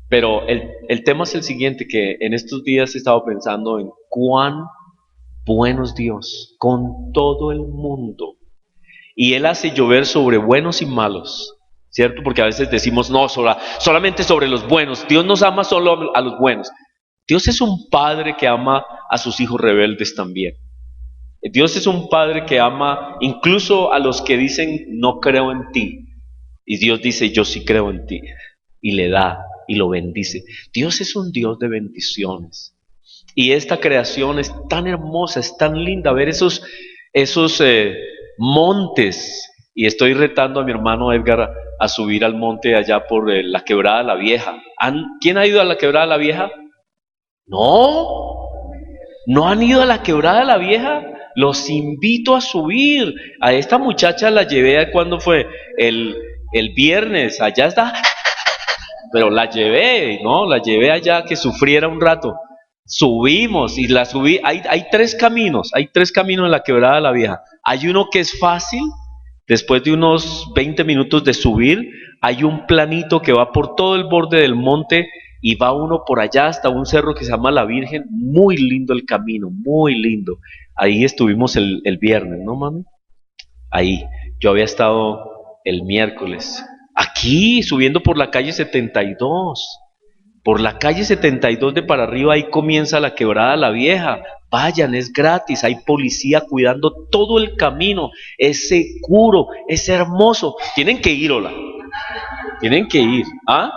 Pero el tema es el siguiente, que en estos días he estado pensando en cuán bueno es Dios con todo el mundo. Y Él hace llover sobre buenos y malos, ¿cierto? Porque a veces decimos, no, solamente sobre los buenos. Dios nos ama solo a los buenos. Dios es un padre que ama a sus hijos rebeldes también. Dios es un padre que ama incluso a los que dicen, no creo en ti. Y Dios dice, yo sí creo en ti. Y le da y lo bendice. Dios es un Dios de bendiciones. Y esta creación es tan hermosa, es tan linda ver esos montes. Y estoy retando a mi hermano Edgar a subir al monte allá por la Quebrada la Vieja. ¿Quién ha ido a la Quebrada la Vieja? No, no han ido a la Quebrada la Vieja. Los invito a subir. A esta muchacha la llevé cuando fue el, el viernes. Allá está, pero la llevé, ¿no? La llevé allá que sufriera un rato. Subimos y la subí. Hay tres caminos en la Quebrada de la Vieja. Hay uno que es fácil, después de unos 20 minutos de subir, hay un planito que va por todo el borde del monte y va uno por allá hasta un cerro que se llama La Virgen. Muy lindo el camino, muy lindo. Ahí estuvimos el viernes, ¿no, mami? Ahí. Yo había estado el miércoles. Aquí, subiendo por la calle 72. Por la calle 72 de para arriba, ahí comienza la Quebrada la Vieja. Vayan, es gratis, hay policía cuidando todo el camino, es seguro, es hermoso. Tienen que ir, hola, tienen que ir. ¿Ah?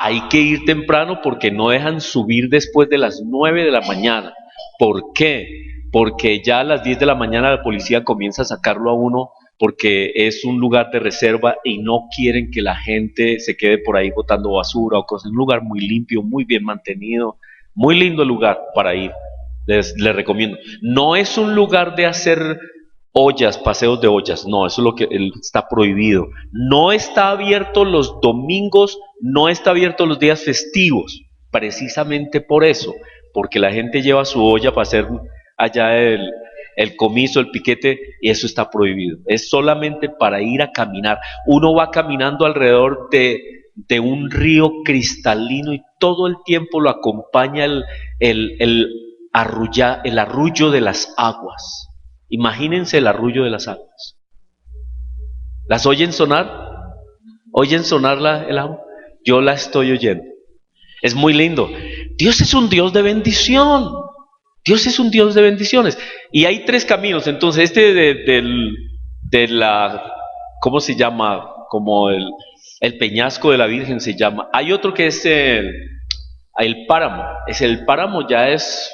Hay que ir temprano porque no dejan subir después de las 9 de la mañana. ¿Por qué? Porque ya a las 10 de la mañana la policía comienza a sacarlo a uno porque es un lugar de reserva y no quieren que la gente se quede por ahí botando basura o cosas. Es un lugar muy limpio, muy bien mantenido, muy lindo lugar para ir. Les recomiendo. No es un lugar de hacer ollas, paseos de ollas, no, eso es lo que está prohibido. No está abierto los domingos, no está abierto los días festivos, precisamente por eso, porque la gente lleva su olla para hacer allá el comiso, el piquete, y eso está prohibido. Es solamente para ir a caminar. Uno va caminando alrededor de un río cristalino y todo el tiempo lo acompaña el arrullo de las aguas. Imagínense el arrullo de las aguas. ¿Las oyen sonar? ¿Oyen sonar el agua? Yo la estoy oyendo. Es muy lindo. Dios es un Dios de bendición. Dios es un Dios de bendiciones. Y hay tres caminos. Entonces, de la, ¿cómo se llama? Como el peñasco de la Virgen se llama. Hay otro que es el páramo. El páramo ya es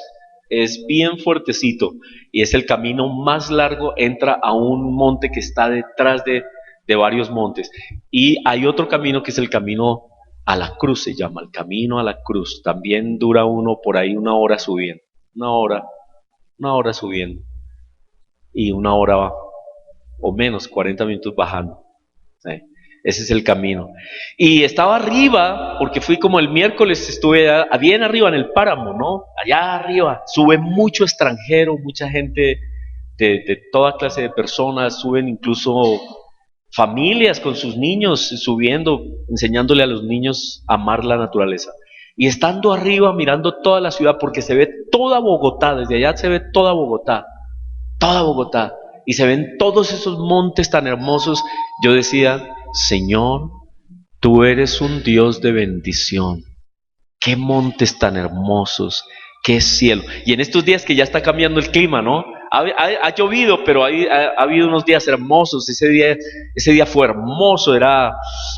bien fuertecito y es el camino más largo, entra a un monte que está detrás de varios montes. Y hay otro camino que es el camino a la cruz, se llama el camino a la cruz. También dura uno por ahí 1 hora subiendo, una hora, 1 hora subiendo y 1 hora o menos, 40 minutos bajando. ¿Sí? Ese es el camino. Y estaba arriba, porque fui como el miércoles, estuve bien arriba en el páramo, ¿no? Allá arriba, sube mucho extranjero, mucha gente de toda clase de personas, suben incluso familias con sus niños subiendo, enseñándole a los niños a amar la naturaleza. Y estando arriba, mirando toda la ciudad, porque se ve toda Bogotá, desde allá se ve toda Bogotá, y se ven todos esos montes tan hermosos. Yo decía, Señor, tú eres un Dios de bendición. Qué montes tan hermosos, qué cielo. Y en estos días que ya está cambiando el clima, ¿no? Ha llovido, pero ha habido unos días hermosos. Ese día fue hermoso,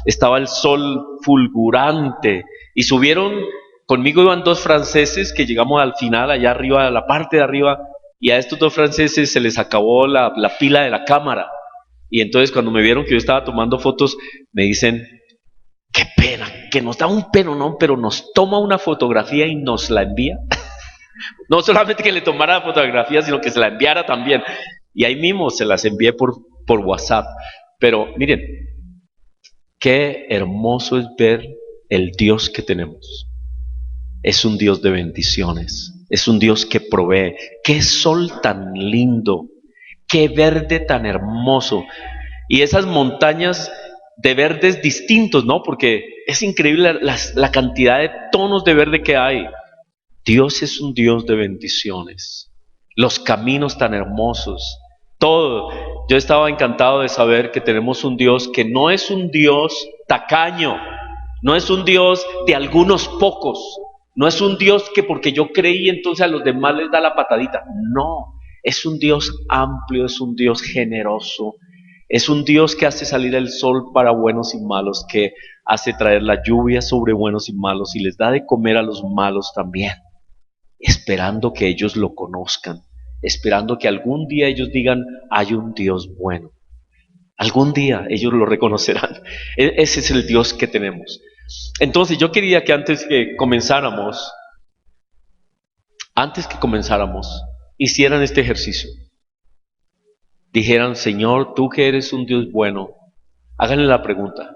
estaba el sol fulgurante. Y conmigo iban dos franceses que llegamos al final, allá arriba, a la parte de arriba, y a estos dos franceses se les acabó la pila de la cámara. Y entonces cuando me vieron que yo estaba tomando fotos, me dicen, qué pena, que nos da un pelo, ¿no? Pero nos toma una fotografía y nos la envía. No solamente que le tomara la fotografía, sino que se la enviara también. Y ahí mismo se las envié por WhatsApp. Pero miren, qué hermoso es ver el Dios que tenemos. Es un Dios de bendiciones. Es un Dios que provee. Qué sol tan lindo. Qué verde tan hermoso. Y esas montañas de verdes distintos, ¿no? Porque Es increíble la cantidad de tonos de verde que hay. Dios es un Dios de bendiciones. Los caminos tan hermosos. Todo. Yo estaba encantado de saber que tenemos un Dios que no es un Dios tacaño. No es un Dios de algunos pocos. No es un Dios que porque yo creí entonces a los demás les da la patadita. No. Es un Dios amplio, es un Dios generoso. Es un Dios que hace salir el sol para buenos y malos, que hace traer la lluvia sobre buenos y malos y les da de comer a los malos también, esperando que ellos lo conozcan, esperando que algún día ellos digan, hay un Dios bueno. Algún día ellos lo reconocerán. Ese es el Dios que tenemos. Entonces yo quería que antes que comenzáramos, hicieran este ejercicio. Dijeran, Señor, tú que eres un Dios bueno, háganle la pregunta,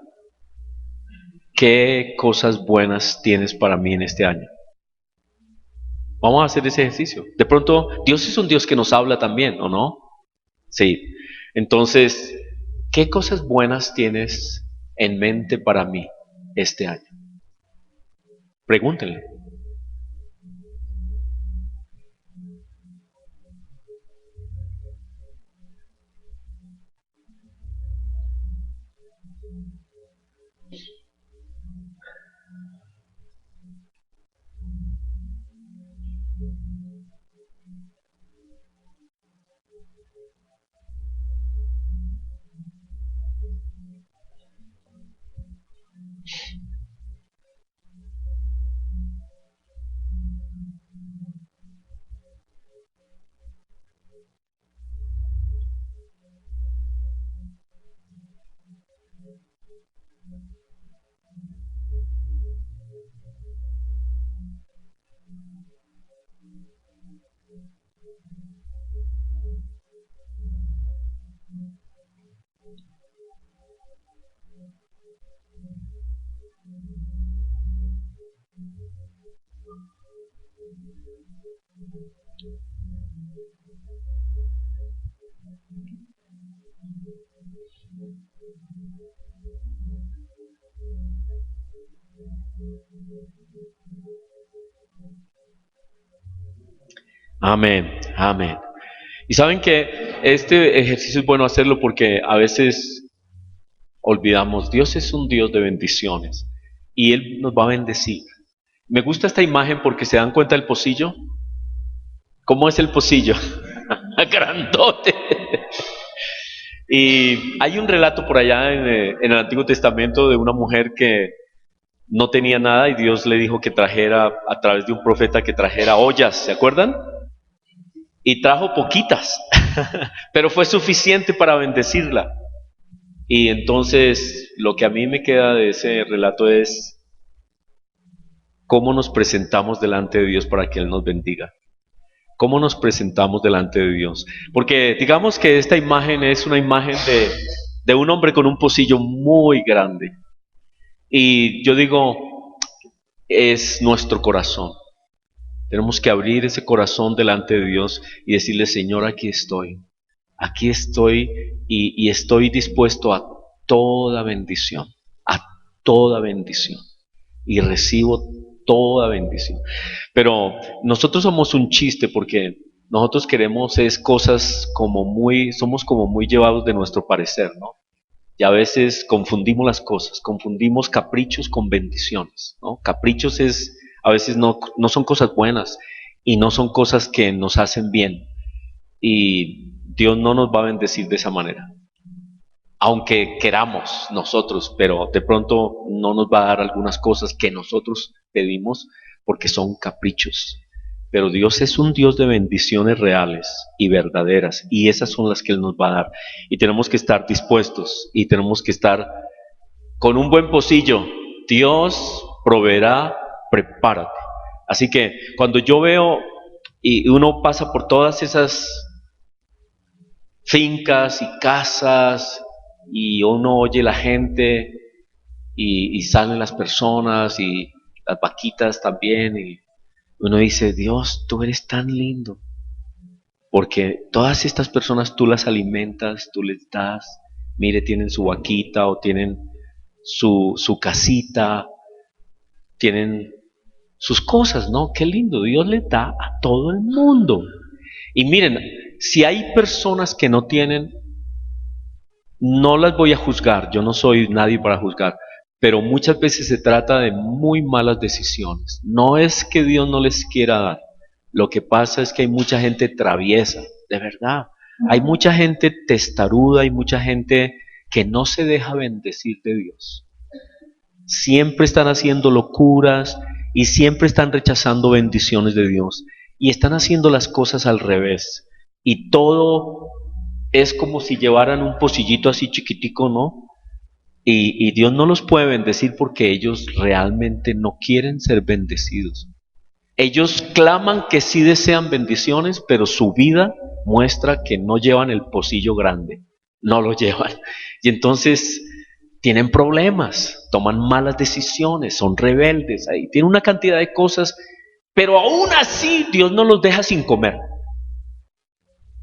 ¿qué cosas buenas tienes para mí en este año? Vamos a hacer ese ejercicio. De pronto, Dios es un Dios que nos habla también, ¿o no? Sí. Entonces, ¿qué cosas buenas tienes en mente para mí este año? Pregúntenle. Amén, amén. Y saben que este ejercicio es bueno hacerlo porque a veces olvidamos, Dios es un Dios de bendiciones y Él nos va a bendecir. Me gusta esta imagen porque se dan cuenta del pocillo. ¿Cómo es el pocillo? Grandote. Y hay un relato por allá en el Antiguo Testamento de una mujer que no tenía nada y Dios le dijo que trajera, a través de un profeta, que trajera ollas, ¿se acuerdan? Y trajo poquitas, pero fue suficiente para bendecirla. Y entonces lo que a mí me queda de ese relato es cómo nos presentamos delante de Dios para que Él nos bendiga. ¿Cómo nos presentamos delante de Dios? Porque digamos que esta imagen es una imagen de un hombre con un pocillo muy grande. Y yo digo, es nuestro corazón. Tenemos que abrir ese corazón delante de Dios y decirle, Señor, aquí estoy y estoy dispuesto a toda bendición, a toda bendición. Y recibo toda bendición. Pero nosotros somos un chiste porque nosotros queremos es cosas somos como muy llevados de nuestro parecer, ¿no? Y a veces confundimos las cosas, confundimos caprichos con bendiciones, ¿no? Caprichos a veces no son cosas buenas y no son cosas que nos hacen bien. Y Dios no nos va a bendecir de esa manera. Aunque queramos nosotros, pero de pronto no nos va a dar algunas cosas que nosotros pedimos porque son caprichos. Pero Dios es un Dios de bendiciones reales y verdaderas y esas son las que Él nos va a dar. Y tenemos que estar dispuestos y tenemos que estar con un buen pocillo. Dios proveerá, prepárate. Así que cuando yo veo y uno pasa por todas esas fincas y casas y uno oye la gente y salen las personas y las vaquitas también y uno dice, Dios, tú eres tan lindo porque todas estas personas tú las alimentas, tú les das, mire, tienen su vaquita o tienen su casita, tienen sus cosas, ¿no? Qué lindo, Dios les da a todo el mundo. Y miren, si hay personas que no tienen, no las voy a juzgar, yo no soy nadie para juzgar, pero muchas veces se trata de muy malas decisiones. No es que Dios no les quiera dar, lo que pasa es que hay mucha gente traviesa, de verdad. Hay mucha gente testaruda, hay mucha gente que no se deja bendecir de Dios. Siempre están haciendo locuras y siempre están rechazando bendiciones de Dios. Y están haciendo las cosas al revés. Y todo es como si llevaran un pocillito así chiquitico, ¿no? Y Dios no los puede bendecir porque ellos realmente no quieren ser bendecidos. Ellos claman que sí desean bendiciones, pero su vida muestra que no llevan el pocillo grande, no lo llevan. Y entonces tienen problemas, toman malas decisiones, son rebeldes, ahí tienen una cantidad de cosas, pero aún así Dios no los deja sin comer.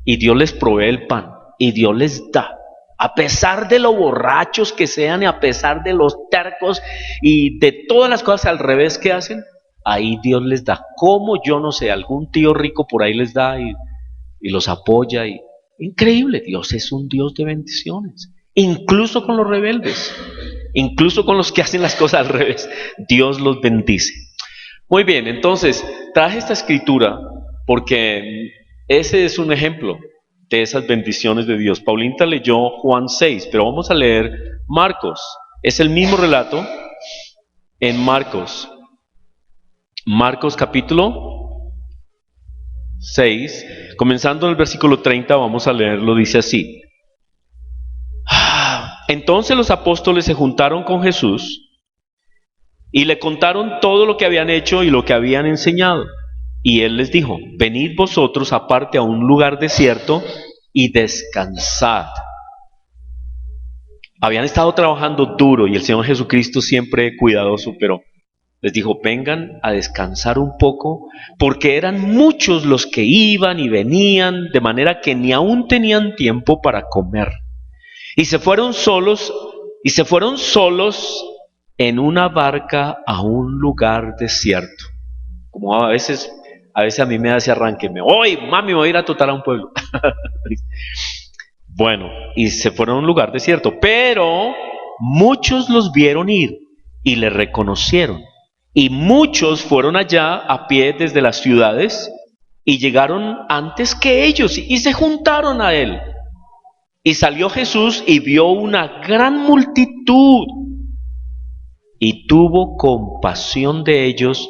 Y Dios les provee el pan, y Dios les da. A pesar de lo borrachos que sean y a pesar de los tercos y de todas las cosas al revés que hacen, ahí Dios les da. Como yo no sé, algún tío rico por ahí les da y los apoya. Increíble, Dios es un Dios de bendiciones. Incluso con los rebeldes, incluso con los que hacen las cosas al revés, Dios los bendice. Muy bien, entonces traje esta escritura porque ese es un ejemplo de esas bendiciones de Dios. Paulita leyó Juan 6, pero vamos a leer Marcos. Es el mismo relato en Marcos. Marcos capítulo 6, comenzando en el versículo 30, vamos a leerlo, dice así. Entonces los apóstoles se juntaron con Jesús y le contaron todo lo que habían hecho y lo que habían enseñado. Y él les dijo, venid vosotros aparte a un lugar desierto y descansad. Habían estado trabajando duro y el Señor Jesucristo siempre cuidadoso, pero les dijo, vengan a descansar un poco, porque eran muchos los que iban y venían, de manera que ni aún tenían tiempo para comer. Y se fueron solos en una barca a un lugar desierto. Como a veces a mí me da ese arranque, hoy mami, me voy a ir a trotar a un pueblo. Bueno, y se fueron a un lugar desierto, pero muchos los vieron ir y le reconocieron. Y muchos fueron allá a pie desde las ciudades y llegaron antes que ellos y se juntaron a él. Y salió Jesús y vio una gran multitud y tuvo compasión de ellos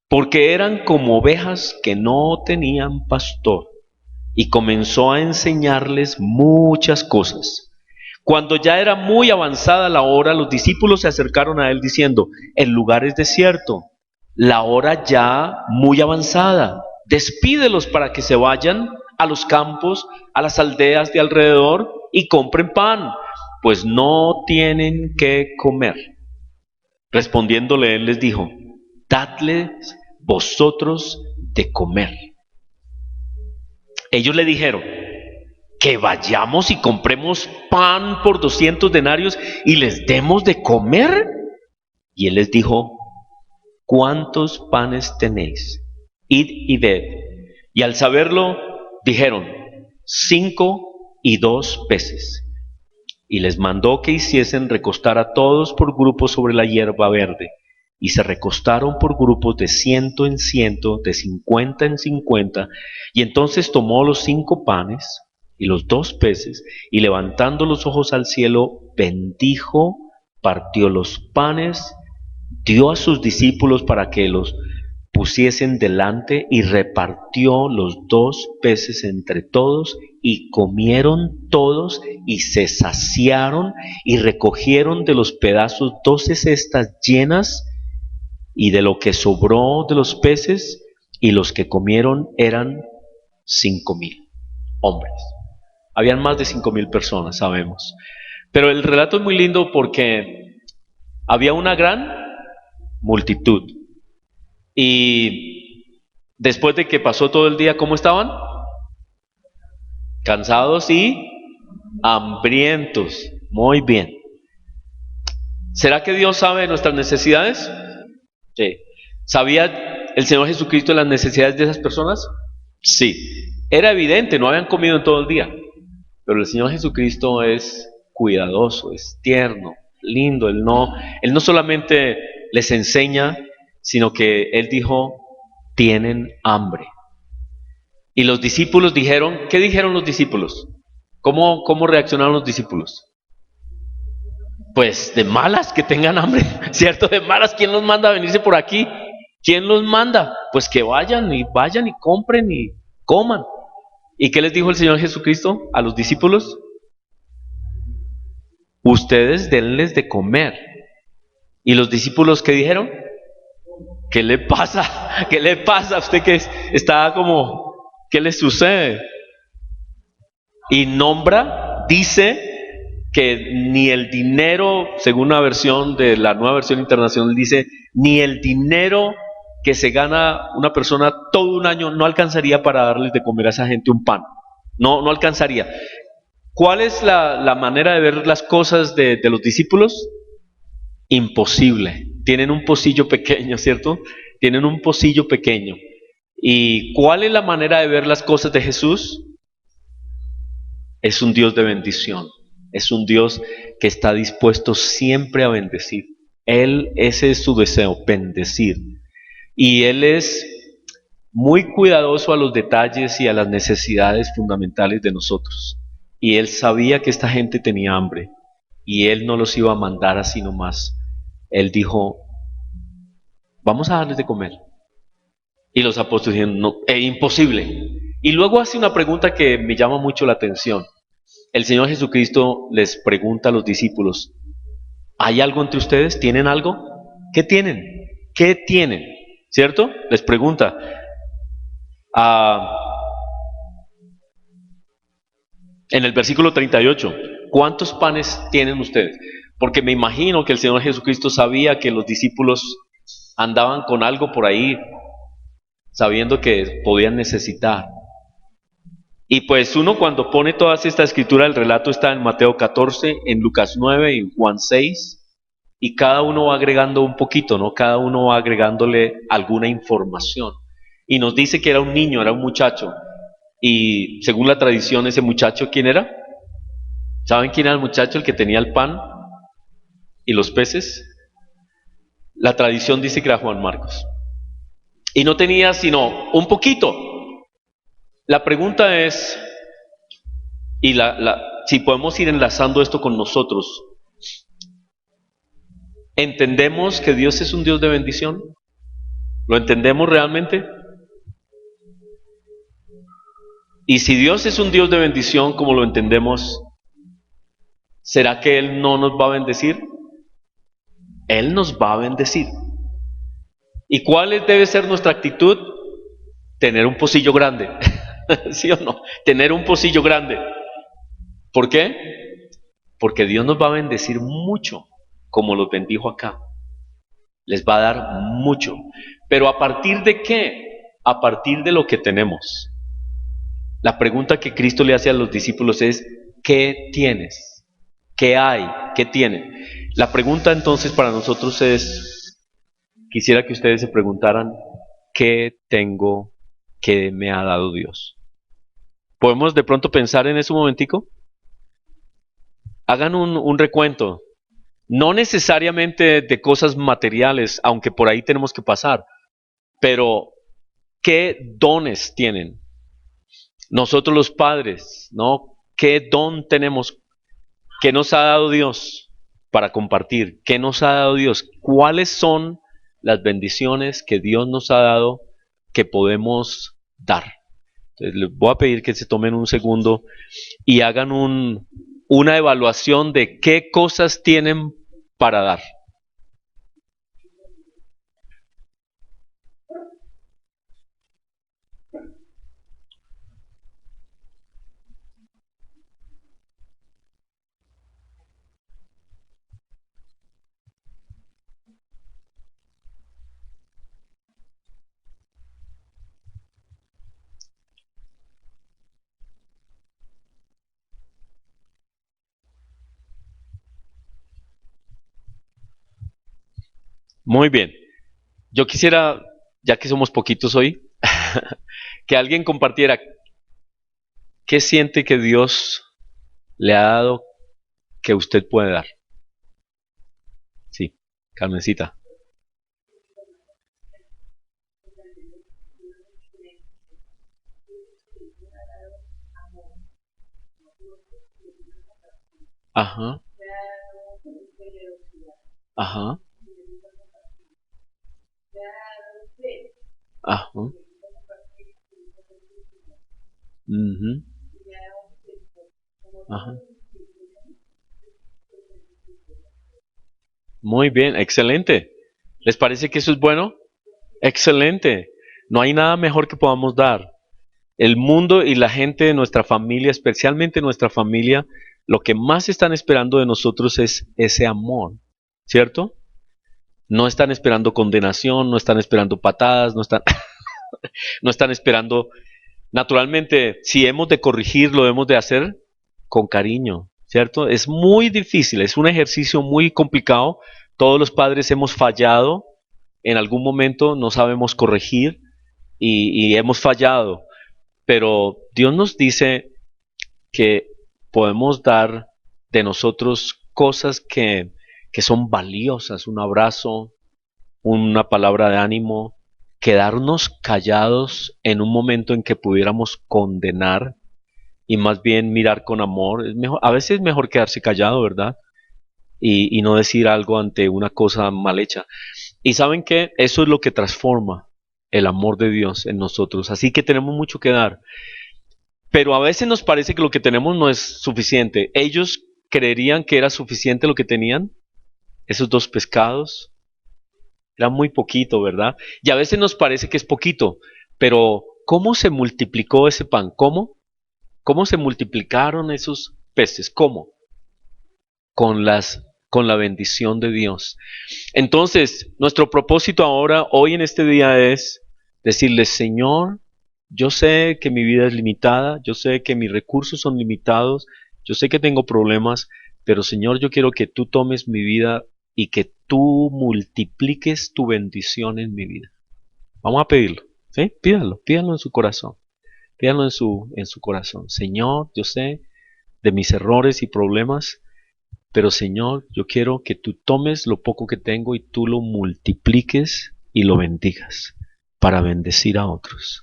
porque eran como ovejas que no tenían pastor, y comenzó a enseñarles muchas cosas. Cuando ya era muy avanzada la hora, los discípulos se acercaron a él diciendo, el lugar es desierto, la hora ya muy avanzada, despídelos para que se vayan a los campos, a las aldeas de alrededor y compren pan, pues no tienen qué comer. Respondiéndole él les dijo, dadles vosotros de comer. Ellos le dijeron, que vayamos y compremos pan por 200 denarios y les demos de comer. Y él les dijo, ¿cuántos panes tenéis? Id y ved. Y al saberlo, dijeron, 5 y 2 peces. Y les mandó que hiciesen recostar a todos por grupos sobre la hierba verde. Y se recostaron por grupos de 100 en 100, de 50 en 50. Y entonces tomó los 5 panes y los 2 peces, y levantando los ojos al cielo, bendijo, partió los panes, dio a sus discípulos para que los pusiesen delante, y repartió los 2 peces entre todos, y comieron todos, y se saciaron, y recogieron de los pedazos 12 cestas llenas, y de lo que sobró de los peces, y los que comieron eran 5,000 hombres. Habían más de 5,000 personas, sabemos. Pero el relato es muy lindo porque había una gran multitud. Y después de que pasó todo el día, ¿cómo estaban? Cansados y hambrientos. Muy bien. ¿Será que Dios sabe nuestras necesidades? Sí. ¿Sabía el Señor Jesucristo las necesidades de esas personas? Sí. Era evidente, no habían comido en todo el día. Pero el Señor Jesucristo es cuidadoso, es tierno, lindo. Él no solamente les enseña, sino que Él dijo, tienen hambre. Y los discípulos dijeron, ¿qué dijeron los discípulos? ¿Cómo reaccionaron los discípulos? Pues de malas que tengan hambre, ¿cierto? De malas, ¿quién los manda a venirse por aquí? ¿Quién los manda? Pues que vayan y compren y coman. ¿Y qué les dijo el Señor Jesucristo a los discípulos? Ustedes denles de comer. ¿Y los discípulos qué dijeron? ¿Qué le pasa? ¿Qué le pasa a usted que está como, qué le sucede? Y dice que ni el dinero, según una versión de la nueva versión internacional, dice, ni el dinero que se gana una persona todo un año no alcanzaría para darles de comer a esa gente un pan. No alcanzaría. ¿Cuál es la manera de ver las cosas de los discípulos? Imposible. Tienen un pocillo pequeño, ¿cierto? Tienen un pocillo pequeño. ¿Y cuál es la manera de ver las cosas de Jesús? Es un Dios de bendición. Es un Dios que está dispuesto siempre a bendecir. Ese es su deseo, bendecir. Y Él es muy cuidadoso a los detalles y a las necesidades fundamentales de nosotros. Y Él sabía que esta gente tenía hambre. Y Él no los iba a mandar así nomás. Él dijo, vamos a darles de comer. Y los apóstoles dijeron, no, es imposible. Y luego hace una pregunta que me llama mucho la atención. El Señor Jesucristo les pregunta a los discípulos, ¿hay algo entre ustedes? ¿Tienen algo? ¿Qué tienen? ¿Qué tienen? ¿Cierto? Les pregunta. Ah, en el versículo 38, ¿cuántos panes tienen ustedes? Porque me imagino que el Señor Jesucristo sabía que los discípulos andaban con algo por ahí, sabiendo que podían necesitar. Y pues uno cuando pone toda esta escritura, el relato está en Mateo 14, en Lucas 9 y en Juan 6, y cada uno va agregando un poquito, ¿no? Cada uno va agregándole alguna información. Y nos dice que era un niño, era un muchacho, y según la tradición ese muchacho, ¿quién era? ¿Saben quién era el muchacho, el que tenía el pan y los peces? La tradición dice que era Juan Marcos. Y no tenía sino un poquito. La pregunta es, si podemos ir enlazando esto con nosotros, ¿entendemos que Dios es un Dios de bendición? ¿Lo entendemos realmente? Y si Dios es un Dios de bendición como lo entendemos, ¿será que Él no nos va a bendecir? Él nos va a bendecir. ¿Y cuál debe ser nuestra actitud? Tener un pocillo grande. ¿Sí o no? Tener un pocillo grande. ¿Por qué? Porque Dios nos va a bendecir mucho, como los bendijo acá. Les va a dar mucho. Pero ¿a partir de qué? A partir de lo que tenemos. La pregunta que Cristo le hace a los discípulos es, ¿qué tienes? ¿Qué hay? ¿Qué tienen? La pregunta entonces para nosotros es, quisiera que ustedes se preguntaran, ¿qué tengo que me ha dado Dios? ¿Podemos de pronto pensar en eso un momentico? Hagan un recuento, no necesariamente de cosas materiales, aunque por ahí tenemos que pasar, pero ¿qué dones tienen? Nosotros los padres, ¿no? ¿Qué don tenemos? ¿Qué nos ha dado Dios para compartir? ¿Qué nos ha dado Dios? ¿Cuáles son las bendiciones que Dios nos ha dado que podemos dar? Entonces, les voy a pedir que se tomen un segundo y hagan una evaluación de qué cosas tienen para dar. Muy bien. Yo quisiera, ya que somos poquitos hoy, que alguien compartiera qué siente que Dios le ha dado que usted puede dar. Sí, Carmencita. Ajá, ajá, ajá. Ujú, ajá. Muy bien, excelente. ¿Les parece que eso es bueno? Excelente. No hay nada mejor que podamos dar. El mundo y la gente de nuestra familia, especialmente nuestra familia, lo que más están esperando de nosotros es ese amor, ¿cierto? No están esperando condenación, no están esperando patadas, no están esperando. Naturalmente, si hemos de corregir, lo hemos de hacer con cariño, ¿cierto? Es muy difícil, es un ejercicio muy complicado. Todos los padres hemos fallado en algún momento, no sabemos corregir y hemos fallado, pero Dios nos dice que podemos dar de nosotros cosas que son valiosas, un abrazo, una palabra de ánimo, quedarnos callados en un momento en que pudiéramos condenar y más bien mirar con amor. Es mejor, a veces es mejor quedarse callado, ¿verdad? Y no decir algo ante una cosa mal hecha. Y saben que eso es lo que transforma el amor de Dios en nosotros. Así que tenemos mucho que dar. Pero a veces nos parece que lo que tenemos no es suficiente. Ellos creerían que era suficiente lo que tenían, esos 2 pescados. Era muy poquito, ¿verdad? Y a veces nos parece que es poquito, pero ¿cómo se multiplicó ese pan? ¿Cómo? ¿Cómo se multiplicaron esos peces? ¿Cómo? Con la bendición de Dios. Entonces, nuestro propósito ahora, hoy en este día es decirle, Señor, yo sé que mi vida es limitada, yo sé que mis recursos son limitados, yo sé que tengo problemas, pero Señor, yo quiero que tú tomes mi vida y que tú multipliques tu bendición en mi vida. Vamos a pedirlo, ¿sí? Pídalo, pídalo en su corazón, pídalo en su corazón. Señor, yo sé de mis errores y problemas, pero Señor, yo quiero que tú tomes lo poco que tengo y tú lo multipliques y lo bendigas para bendecir a otros.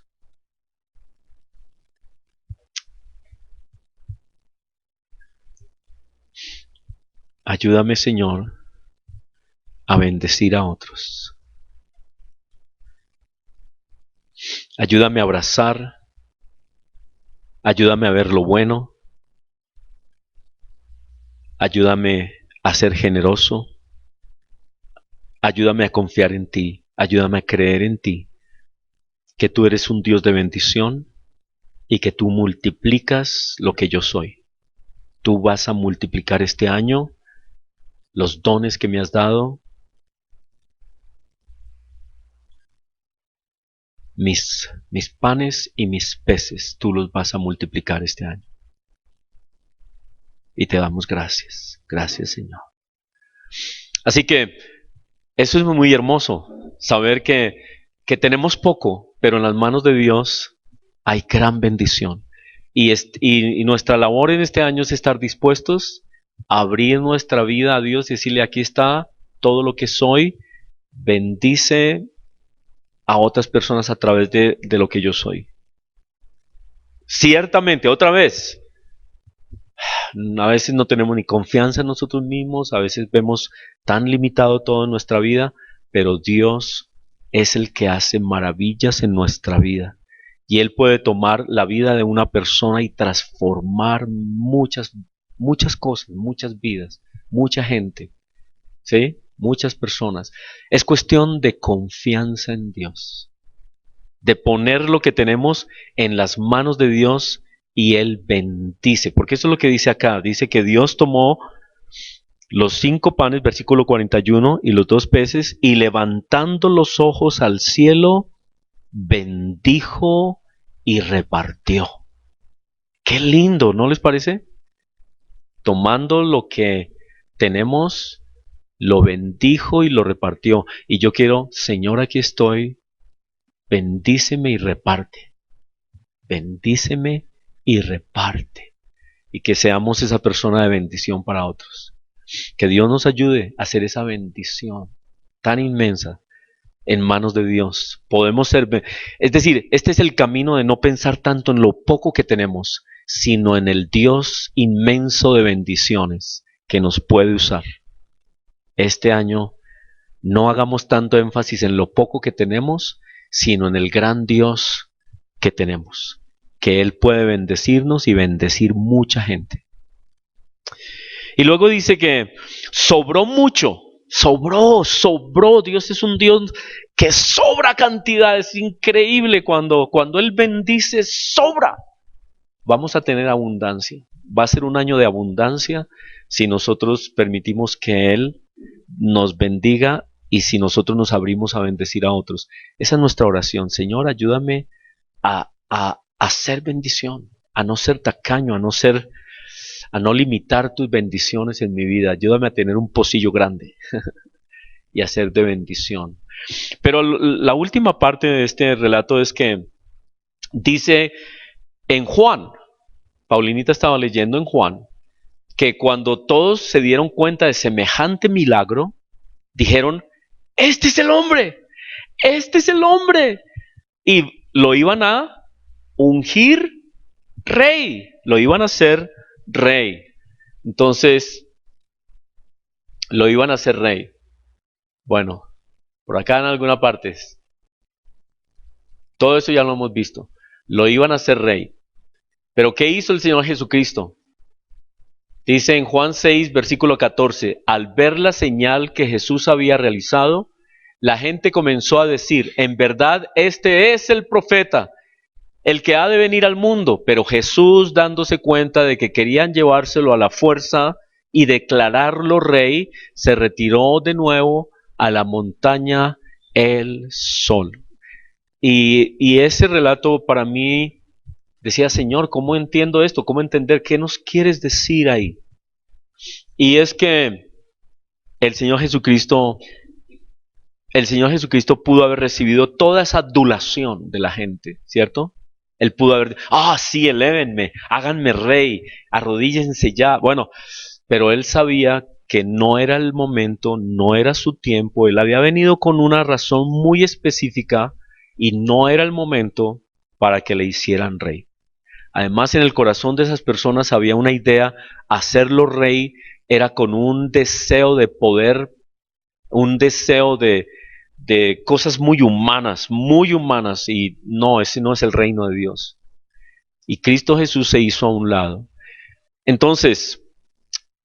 Ayúdame, Señor, a bendecir a otros. Ayúdame a abrazar, ayúdame a ver lo bueno, ayúdame a ser generoso, ayúdame a confiar en ti, ayúdame a creer en ti, que tú eres un Dios de bendición y que tú multiplicas lo que yo soy. Tú vas a multiplicar este año los dones que me has dado, mis panes y mis peces, tú los vas a multiplicar este año. Y te damos gracias. Gracias, Señor. Así que eso es muy hermoso, saber que tenemos poco, pero en las manos de Dios hay gran bendición. Y nuestra labor en este año es estar dispuestos a abrir nuestra vida a Dios y decirle, aquí está todo lo que soy, bendice a otras personas a través de lo que yo soy. Ciertamente, otra vez, a veces no tenemos ni confianza en nosotros mismos, a veces vemos tan limitado todo en nuestra vida, pero Dios es el que hace maravillas en nuestra vida. Y Él puede tomar la vida de una persona y transformar muchas cosas, muchas vidas, mucha gente, ¿sí? Muchas personas. Es cuestión de confianza en Dios, de poner lo que tenemos en las manos de Dios y Él bendice. Porque eso es lo que dice acá. Dice que Dios tomó los 5 panes, versículo 41, y los 2 peces, y levantando los ojos al cielo, bendijo y repartió. Qué lindo, ¿no les parece? Tomando lo que tenemos, lo bendijo y lo repartió. Y yo quiero, Señor, aquí estoy, bendíceme y reparte. Bendíceme y reparte. Y que seamos esa persona de bendición para otros. Que Dios nos ayude a hacer esa bendición tan inmensa en manos de Dios. Podemos ser, es decir, este es el camino de no pensar tanto en lo poco que tenemos, sino en el Dios inmenso de bendiciones que nos puede usar. Este año no hagamos tanto énfasis en lo poco que tenemos, sino en el gran Dios que tenemos, que Él puede bendecirnos y bendecir mucha gente. Y luego dice que sobró mucho, sobró. Dios es un Dios que sobra cantidad, es increíble cuando Él bendice, sobra. Vamos a tener abundancia, va a ser un año de abundancia si nosotros permitimos que Él nos bendiga y si nosotros nos abrimos a bendecir a otros. Esa es nuestra oración. Señor, ayúdame a hacer bendición, a no ser tacaño, a no limitar tus bendiciones en mi vida. Ayúdame a tener un pocillo grande y a ser de bendición. Pero la última parte de este relato es que dice en Juan, Paulinita estaba leyendo en Juan, que cuando todos se dieron cuenta de semejante milagro, dijeron, este es el hombre, este es el hombre. Y lo iban a ungir rey, lo iban a hacer rey. Entonces, lo iban a hacer rey. Bueno, por acá en alguna parte, todo eso ya lo hemos visto. Lo iban a hacer rey. Pero ¿qué hizo el Señor Jesucristo? Dice en Juan 6, versículo 14, al ver la señal que Jesús había realizado, la gente comenzó a decir, en verdad este es el profeta, el que ha de venir al mundo. Pero Jesús, dándose cuenta de que querían llevárselo a la fuerza y declararlo rey, se retiró de nuevo a la montaña él solo. Y ese relato para mí decía, Señor, ¿cómo entiendo esto? ¿Cómo entender qué nos quieres decir ahí? Y es que el Señor Jesucristo pudo haber recibido toda esa adulación de la gente, ¿cierto? Él pudo haber, sí, elévenme, háganme rey, arrodíllense ya. Bueno, pero él sabía que no era el momento, no era su tiempo, él había venido con una razón muy específica y no era el momento para que le hicieran rey. Además, en el corazón de esas personas había una idea, hacerlo rey era con un deseo de poder, un deseo de cosas muy humanas, y no, ese no es el reino de Dios. Y Cristo Jesús se hizo a un lado. Entonces,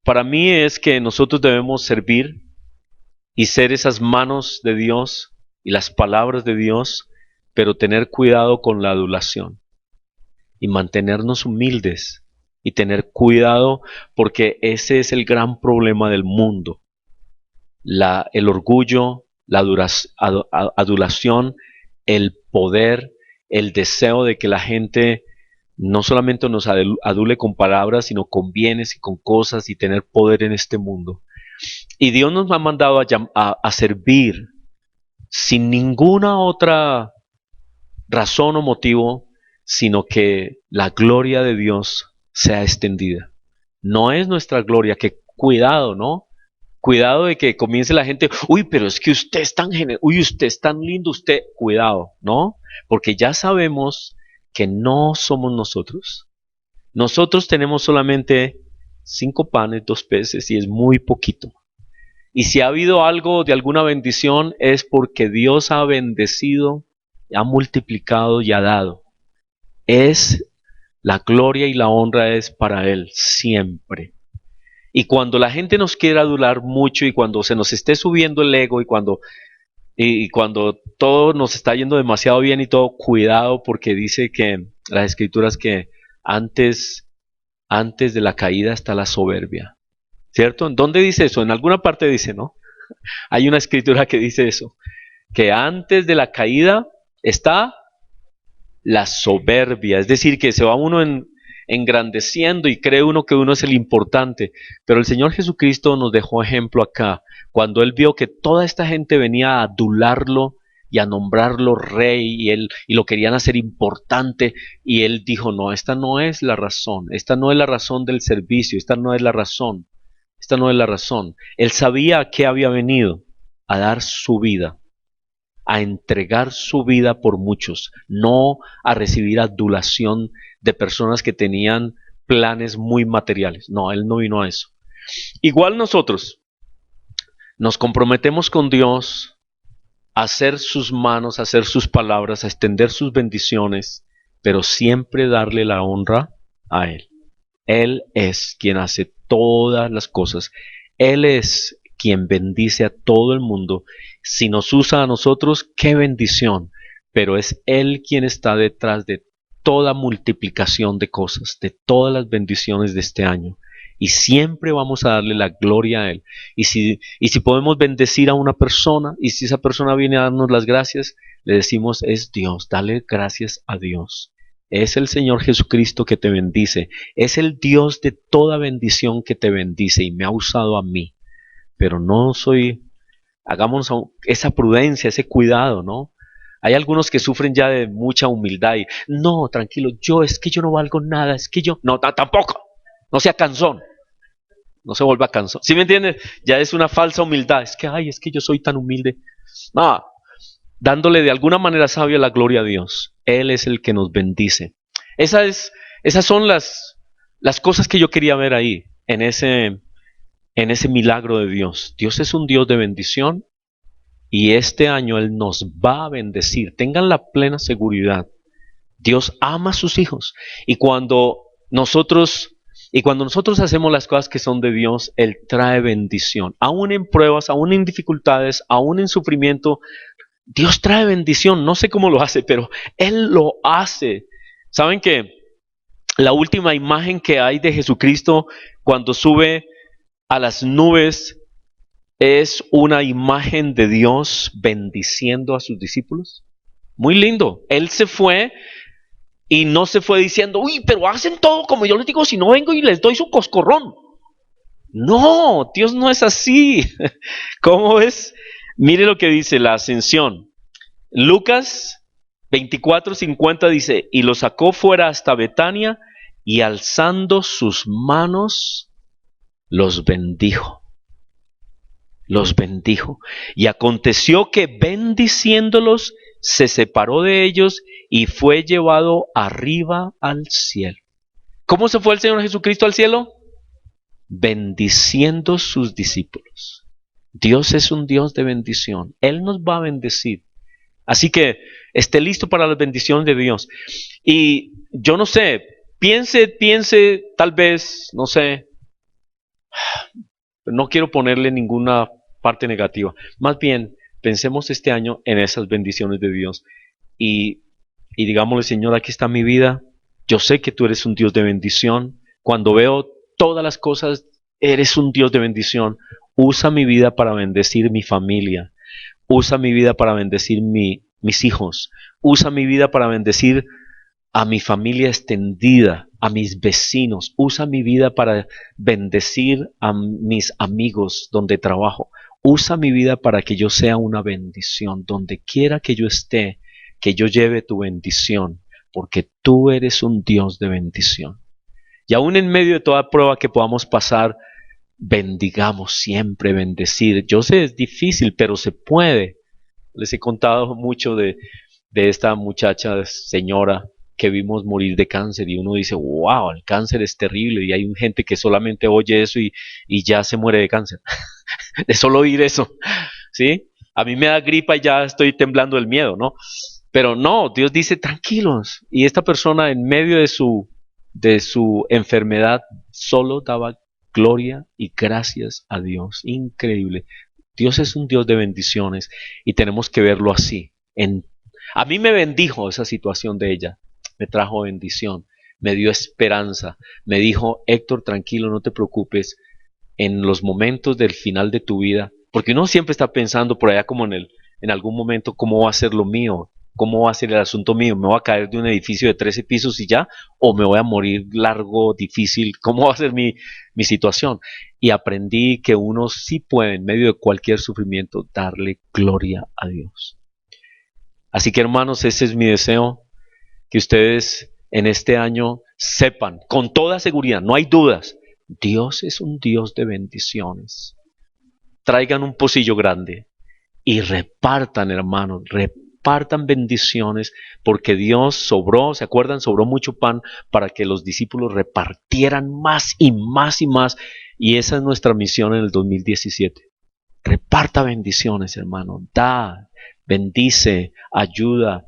para mí es que nosotros debemos servir y ser esas manos de Dios y las palabras de Dios, pero tener cuidado con la adulación y mantenernos humildes y tener cuidado porque ese es el gran problema del mundo. El orgullo, la adulación, el poder, el deseo de que la gente no solamente nos adule con palabras, sino con bienes y con cosas y tener poder en este mundo. Y Dios nos ha mandado a servir sin ninguna otra razón o motivo, sino que la gloria de Dios sea extendida. No es nuestra gloria, que cuidado, ¿no? Cuidado de que comience la gente, pero es que usted es tan generoso, usted es tan lindo, cuidado, ¿no? Porque ya sabemos que no somos nosotros. Nosotros tenemos solamente 5 panes, 2 peces y es muy poquito. Y si ha habido algo de alguna bendición es porque Dios ha bendecido, ha multiplicado y ha dado. La gloria y la honra es para Él siempre. Y cuando la gente nos quiere adular mucho y cuando se nos esté subiendo el ego y cuando todo nos está yendo demasiado bien y todo, cuidado porque dice que las escrituras que antes de la caída está la soberbia. ¿Cierto? ¿En dónde dice eso? En alguna parte dice, ¿no? Hay una escritura que dice eso, que antes de la caída está la soberbia, es decir, que se va uno engrandeciendo y cree uno que uno es el importante. Pero el Señor Jesucristo nos dejó ejemplo acá, cuando Él vio que toda esta gente venía a adularlo y a nombrarlo rey y lo querían hacer importante y Él dijo, no, esta no es la razón, esta no es la razón del servicio, esta no es la razón, esta no es la razón. Él sabía a qué había venido, a dar su vida, a entregar su vida por muchos, no a recibir adulación de personas que tenían planes muy materiales. No, Él no vino a eso. Igual nosotros nos comprometemos con Dios a hacer sus manos, a hacer sus palabras, a extender sus bendiciones, pero siempre darle la honra a Él. Él es quien hace todas las cosas. Él es quien bendice a todo el mundo. Si nos usa a nosotros, qué bendición. Pero es Él quien está detrás de toda multiplicación de cosas, de todas las bendiciones de este año. Y siempre vamos a darle la gloria a Él. Y si podemos bendecir a una persona, y si esa persona viene a darnos las gracias, le decimos, es Dios, dale gracias a Dios. Es el Señor Jesucristo que te bendice. Es el Dios de toda bendición que te bendice y me ha usado a mí. Pero no soy, hagamos esa prudencia, ese cuidado, ¿no? Hay algunos que sufren ya de mucha humildad y, no, tranquilo, es que yo no valgo nada, es que yo, no, tampoco, no sea cansón, no se vuelva cansón. ¿Sí me entiendes? Ya es una falsa humildad, es que yo soy tan humilde. No, dándole de alguna manera sabia la gloria a Dios. Él es el que nos bendice. Esas son las cosas que yo quería ver ahí, en ese milagro de Dios. Dios es un Dios de bendición y este año Él nos va a bendecir. Tengan la plena seguridad. Dios ama a sus hijos y cuando nosotros hacemos las cosas que son de Dios, Él trae bendición. Aún en pruebas, aún en dificultades, aún en sufrimiento, Dios trae bendición, no sé cómo lo hace, pero Él lo hace. ¿Saben que la última imagen que hay de Jesucristo cuando sube a las nubes es una imagen de Dios bendiciendo a sus discípulos? Muy lindo. Él se fue y no se fue diciendo, uy, pero hacen todo como yo les digo, si no vengo y les doy su coscorrón. No, Dios no es así. ¿Cómo es? Mire lo que dice la ascensión. Lucas 24:50 dice, y lo sacó fuera hasta Betania y alzando sus manos los bendijo. Los bendijo. Y aconteció que bendiciéndolos se separó de ellos y fue llevado arriba al cielo. ¿Cómo se fue el Señor Jesucristo al cielo? Bendiciendo sus discípulos. Dios es un Dios de bendición. Él nos va a bendecir. Así que esté listo para las bendiciones de Dios. Y yo no sé, piense tal vez, no sé, no quiero ponerle ninguna parte negativa. Más bien, pensemos este año en esas bendiciones de Dios. Y, y digámosle, Señor, aquí está mi vida. Yo sé que tú eres un Dios de bendición. Cuando veo todas las cosas, eres un Dios de bendición. Usa mi vida para bendecir mi familia. Usa mi vida para bendecir mis hijos. Usa mi vida para bendecir a mi familia extendida, a mis vecinos. Usa mi vida para bendecir a mis amigos donde trabajo. Usa mi vida para que yo sea una bendición. Donde quiera que yo esté, que yo lleve tu bendición, porque tú eres un Dios de bendición. Y aún en medio de toda prueba que podamos pasar, bendigamos siempre, bendecir. Yo sé, es difícil, pero se puede. Les he contado mucho de esta muchacha, señora, que vimos morir de cáncer y uno dice, wow, el cáncer es terrible y hay gente que solamente oye eso y ya se muere de cáncer. De solo oír eso, ¿sí? A mí me da gripa y ya estoy temblando del miedo, ¿no? Pero no, Dios dice, tranquilos. Y esta persona en medio de su enfermedad solo daba gloria y gracias a Dios. Increíble. Dios es un Dios de bendiciones y tenemos que verlo así. A mí me bendijo esa situación de ella, me trajo bendición, me dio esperanza, me dijo, Héctor, tranquilo, no te preocupes, en los momentos del final de tu vida, porque uno siempre está pensando por allá como en algún momento cómo va a ser lo mío, ¿Cómo va a ser el asunto mío? ¿Me voy a caer de un edificio de 13 pisos y ya? ¿O me voy a morir largo, difícil? ¿Cómo va a ser mi situación? Y aprendí que uno sí puede, en medio de cualquier sufrimiento, darle gloria a Dios. Así que hermanos, ese es mi deseo, que ustedes en este año sepan con toda seguridad, no hay dudas, Dios es un Dios de bendiciones. Traigan un pocillo grande y repartan, hermanos, repartan bendiciones, porque Dios sobró, ¿se acuerdan? Sobró mucho pan para que los discípulos repartieran más y más y más. Y esa es nuestra misión en el 2017. Reparta bendiciones, hermano. Da, bendice, ayuda.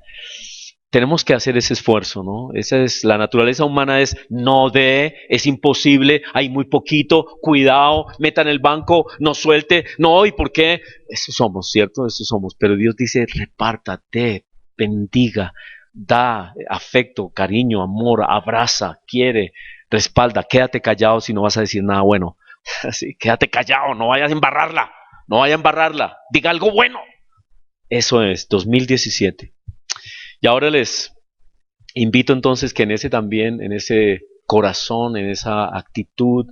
Tenemos que hacer ese esfuerzo, ¿no? Esa es la naturaleza humana, es no dé, es imposible, hay muy poquito, cuidado, meta en el banco, no suelte, no, ¿y por qué? Eso somos, ¿cierto? Eso somos, pero Dios dice, repártate, bendiga, da afecto, cariño, amor, abraza, quiere, respalda, quédate callado si no vas a decir nada bueno. Así, quédate callado, no vayas a embarrarla, no vayas a embarrarla, diga algo bueno. Eso es 2017. Y ahora les invito entonces que en ese también, en ese corazón, en esa actitud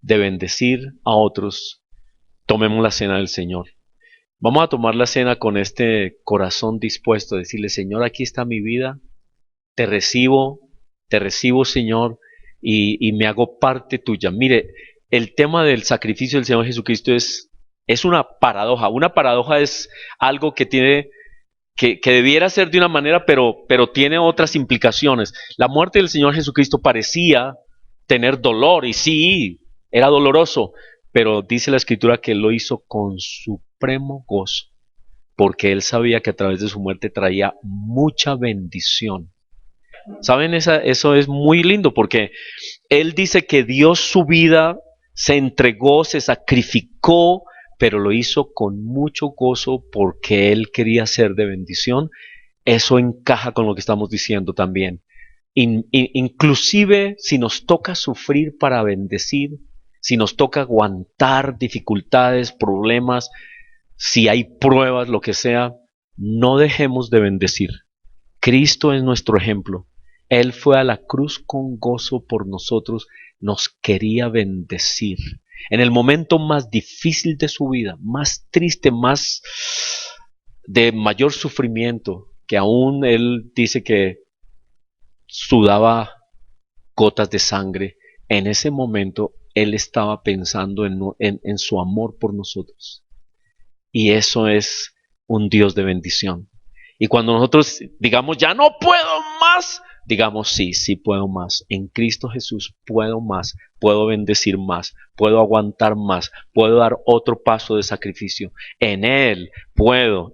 de bendecir a otros, tomemos la cena del Señor. Vamos a tomar la cena con este corazón dispuesto a decirle, Señor, aquí está mi vida, te recibo, Señor, y me hago parte tuya. Mire, el tema del sacrificio del Señor Jesucristo es una paradoja. Una paradoja es algo que tiene que debiera ser de una manera, pero tiene otras implicaciones. La muerte del Señor Jesucristo parecía tener dolor, y sí, era doloroso, pero dice la Escritura que Él lo hizo con supremo gozo, porque Él sabía que a través de su muerte traía mucha bendición. ¿Saben? Eso es muy lindo, porque Él dice que dio su vida, se entregó, se sacrificó, pero lo hizo con mucho gozo porque Él quería ser de bendición. Eso encaja con lo que estamos diciendo también. Inclusive si nos toca sufrir para bendecir, si nos toca aguantar dificultades, problemas, si hay pruebas, lo que sea, no dejemos de bendecir. Cristo es nuestro ejemplo. Él fue a la cruz con gozo por nosotros, nos quería bendecir. En el momento más difícil de su vida, más triste, más de mayor sufrimiento, que aún Él dice que sudaba gotas de sangre, en ese momento Él estaba pensando en su amor por nosotros. Y eso es un Dios de bendición. Y cuando nosotros digamos, ya no puedo más, digamos, sí, sí puedo más. En Cristo Jesús puedo más, puedo bendecir más, puedo aguantar más, puedo dar otro paso de sacrificio. En Él puedo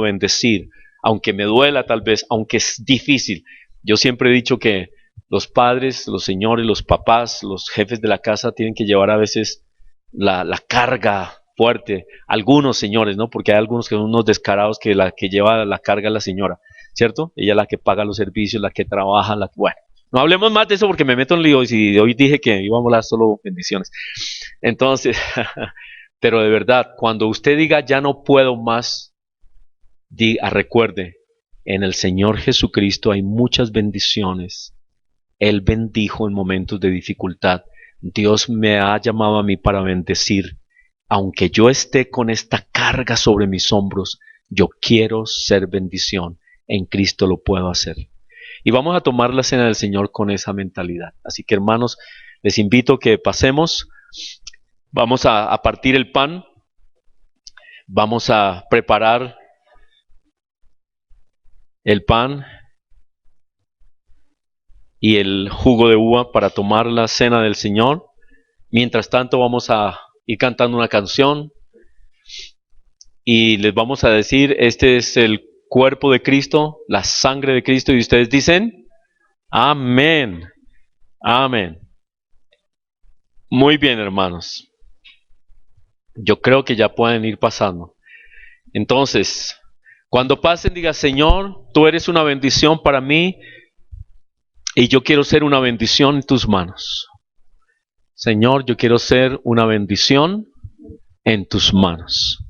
bendecir, aunque me duela tal vez, aunque es difícil. Yo siempre he dicho que los padres, los señores, los papás, los jefes de la casa tienen que llevar a veces la carga fuerte. Algunos señores, ¿no? Porque hay algunos que son unos descarados que la que lleva la carga es la señora, ¿cierto? Ella es la que paga los servicios, la que trabaja, bueno. No hablemos más de eso porque me meto en lío y hoy dije que íbamos a hablar solo bendiciones. Entonces, pero de verdad, cuando usted diga ya no puedo más, recuerde, en el Señor Jesucristo hay muchas bendiciones. Él bendijo en momentos de dificultad. Dios me ha llamado a mí para bendecir. Aunque yo esté con esta carga sobre mis hombros, yo quiero ser bendición. En Cristo lo puedo hacer. Y vamos a tomar la cena del Señor con esa mentalidad. Así que hermanos, les invito a que pasemos. Vamos a partir el pan. Vamos a preparar el pan y el jugo de uva para tomar la cena del Señor. Mientras tanto vamos a ir cantando una canción y les vamos a decir, este es el cuerpo de Cristo, la sangre de Cristo, y ustedes dicen, amén, amén. Muy bien, hermanos. Yo creo que ya pueden ir pasando. Entonces, cuando pasen, diga, Señor, tú eres una bendición para mí y yo quiero ser una bendición en tus manos. Señor, yo quiero ser una bendición en tus manos.